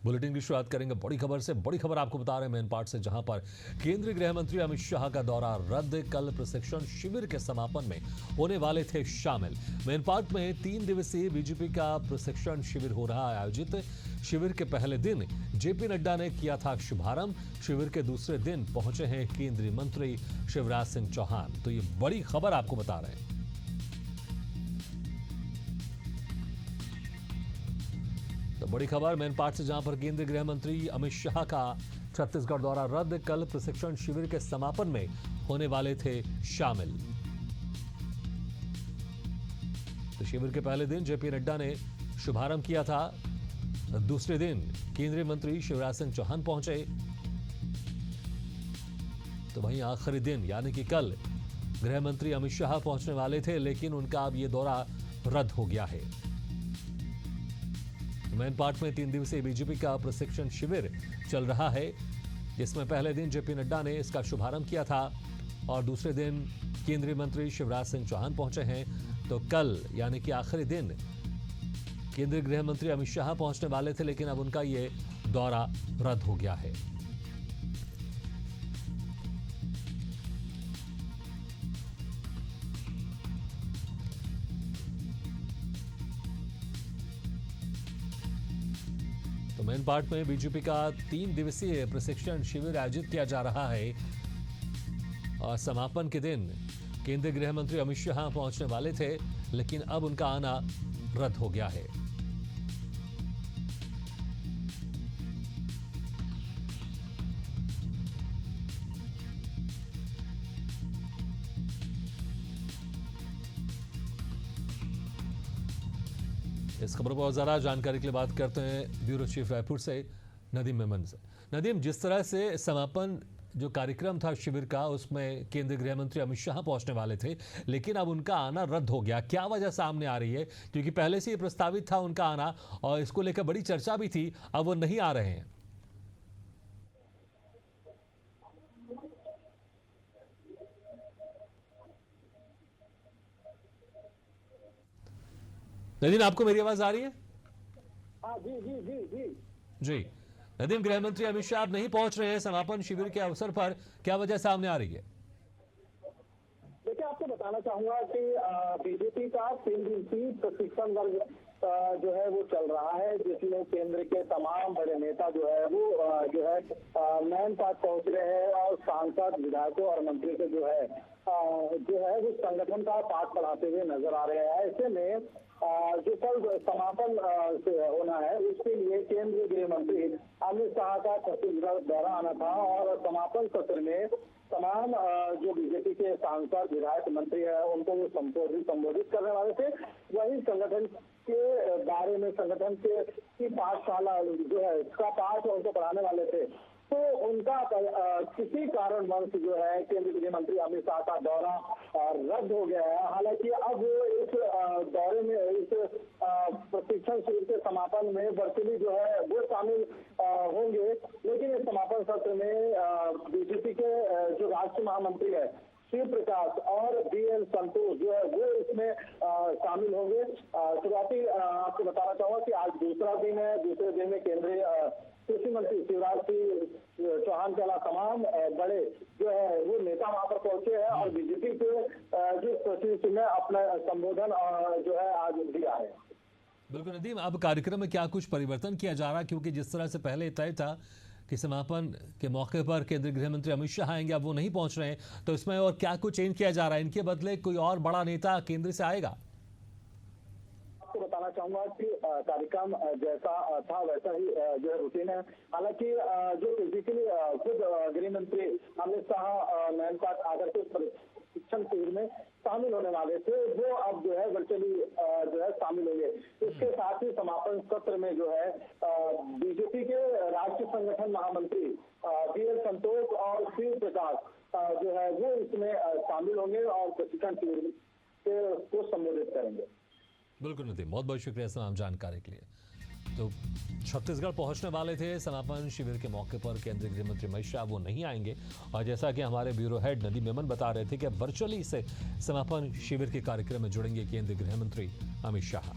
Bulletin की शुरुआत करेंगे बड़ी खबर से। बड़ी खबर आपको बता रहे हैं मेन पार्ट से, जहां पर केंद्रीय गृह मंत्री अमित शाह का दौरा रद्द। कल प्रशिक्षण शिविर के समापन में होने वाले थे शामिल। मेन पार्ट में 3 दिवसीय बीजेपी का प्रशिक्षण शिविर हो रहा है आयोजित। शिविर के पहले दिन जेपी नड्डा ने किया था शुभारंभ। शिविर के दूसरे दिन पहुंचे हैं केंद्रीय मंत्री शिवराज सिंह चौहान। तो ये बड़ी खबर आपको बता रहे हैं। तो बड़ी खबर मेन पार्ट से, जहां पर केंद्रीय गृह मंत्री अमित शाह का छत्तीसगढ़ दौरा रद्द। कल प्रशिक्षण शिविर के समापन में होने वाले थे शामिल। तो शिविर के पहले दिन जेपी नड्डा ने शुभारंभ किया था। दूसरे दिन केंद्रीय मंत्री शिवराज सिंह चौहान पहुंचे। तो वहीं आखिरी दिन यानी कि कल गृह मंत्री अमित शाह पहुंचने वाले थे, लेकिन उनका अब यह दौरा रद्द हो गया है। मेन पार्ट में 3 दिवसीय बीजेपी का प्रशिक्षण शिविर चल रहा है, जिसमें पहले दिन जेपी नड्डा ने इसका शुभारंभ किया था और दूसरे दिन केंद्रीय मंत्री शिवराज सिंह चौहान पहुंचे हैं। तो कल यानी कि आखिरी दिन केंद्रीय गृह मंत्री अमित शाह पहुंचने वाले थे, लेकिन अब उनका ये दौरा रद्द हो गया है। तो मेन पार्ट में बीजेपी का 3 दिवसीय प्रशिक्षण शिविर आयोजित किया जा रहा है और समापन के दिन केंद्रीय गृह मंत्री अमित शाह पहुंचने वाले थे, लेकिन अब उनका आना रद्द हो गया है। इस खबर पर और ज्यादा जानकारी के लिए बात करते हैं ब्यूरो चीफ रायपुर से नदीम मेमन से। नदीम, जिस तरह से समापन जो कार्यक्रम था शिविर का, उसमें केंद्रीय गृह मंत्री अमित शाह पहुंचने वाले थे, लेकिन अब उनका आना रद्द हो गया। क्या वजह सामने आ रही है? क्योंकि पहले से ही प्रस्तावित था उनका आना और इसको लेकर बड़ी चर्चा भी थी, अब वो नहीं आ रहे हैं। नदीम, आपको मेरी आवाज आ रही है? हाँ जी जी जी जी जी नदीम, गृह मंत्री अमित शाह नहीं पहुंच रहे हैं समापन शिविर के अवसर पर, क्या वजह सामने आ रही है? देखिए, आपको बताना चाहूंगा कि बीजेपी का 3 दिवसीय प्रशिक्षण वर्ग जो है वो चल रहा है, जिसमें केंद्र के तमाम बड़े नेता जो है वो मेन पार्ट पहुंच रहे हैं और सांसद, विधायकों और मंत्री को जो है वो संगठन का पाठ पढ़ाते हुए नजर आ रहे हैं। ऐसे में जो कल समापन होना है, उसके लिए केंद्रीय गृह मंत्री अमित शाह का छत्तीसगढ़ दौरा आना था और समापन सत्र में तमाम जो बीजेपी के सांसद, विधायक, मंत्री है, उनको वो संबोधित करने वाले थे। वही संगठन के बारे में, संगठन की पाठशाला जो है इसका पाठ उनको पढ़ाने वाले थे। तो उनका किसी कारणवश जो है केंद्रीय गृह मंत्री अमित शाह का दौरा रद्द हो गया है। हालांकि अब इस दौरे में, इस प्रशिक्षण शिविर के समापन में वर्चुअली जो है वो शामिल होंगे, लेकिन इस समापन सत्र में बीजेपी के जो राष्ट्रीय महामंत्री है शिव प्रकाश और बीएल संतोष जो है वो इसमें शामिल होंगे। शुरुआती आपको बताना चाहूंगा कि आज दूसरा दिन है। दूसरे दिन में केंद्रीय कृषि मंत्री शिवराज सिंह चौहान के अलावा तमाम बड़े जो है वो नेता वहां पर पहुंचे हैं और बीजेपी के जिस प्रशिक्षण में अपना संबोधन जो है आज दिया है। बिल्कुल नदीम, अब कार्यक्रम में क्या कुछ परिवर्तन किया जा रहा है? क्योंकि जिस तरह से पहले तय था कि समापन के मौके पर केंद्रीय गृह मंत्री अमित शाह आएंगे, अब वो नहीं पहुंच रहे हैं, तो इसमें और क्या कुछ चेंज किया जा रहा है? इनके बदले कोई और बड़ा नेता केंद्र से आएगा? आपको बताना चाहूंगा कि कार्यक्रम जैसा था वैसा ही जो है रूटीन है। हालांकि जो फिजिकली खुद गृह मंत्री अमित शाह मैन पार्ट आकर के प्रशिक्षण शिविर में शामिल होने वाले थे, वो अब जो है वर्चुअली जो है शामिल होंगे। इसके साथ ही समापन सत्र में जो है बीजेपी के राष्ट्रीय संगठन महामंत्री बीएल संतोष और शिव प्रकाश जो है वो इसमें शामिल होंगे और प्रशिक्षण शिविर को संबोधित करेंगे। बिल्कुल नदीम, बहुत बहुत शुक्रिया तमाम जानकारी के लिए। तो छत्तीसगढ़ पहुंचने वाले थे समापन शिविर के मौके पर केंद्रीय गृह मंत्री अमित शाह, वो नहीं आएंगे। और जैसा कि हमारे ब्यूरो हेड नदीम मेमन बता रहे थे कि वर्चुअली से समापन शिविर के कार्यक्रम में जुड़ेंगे केंद्रीय गृह मंत्री अमित शाह।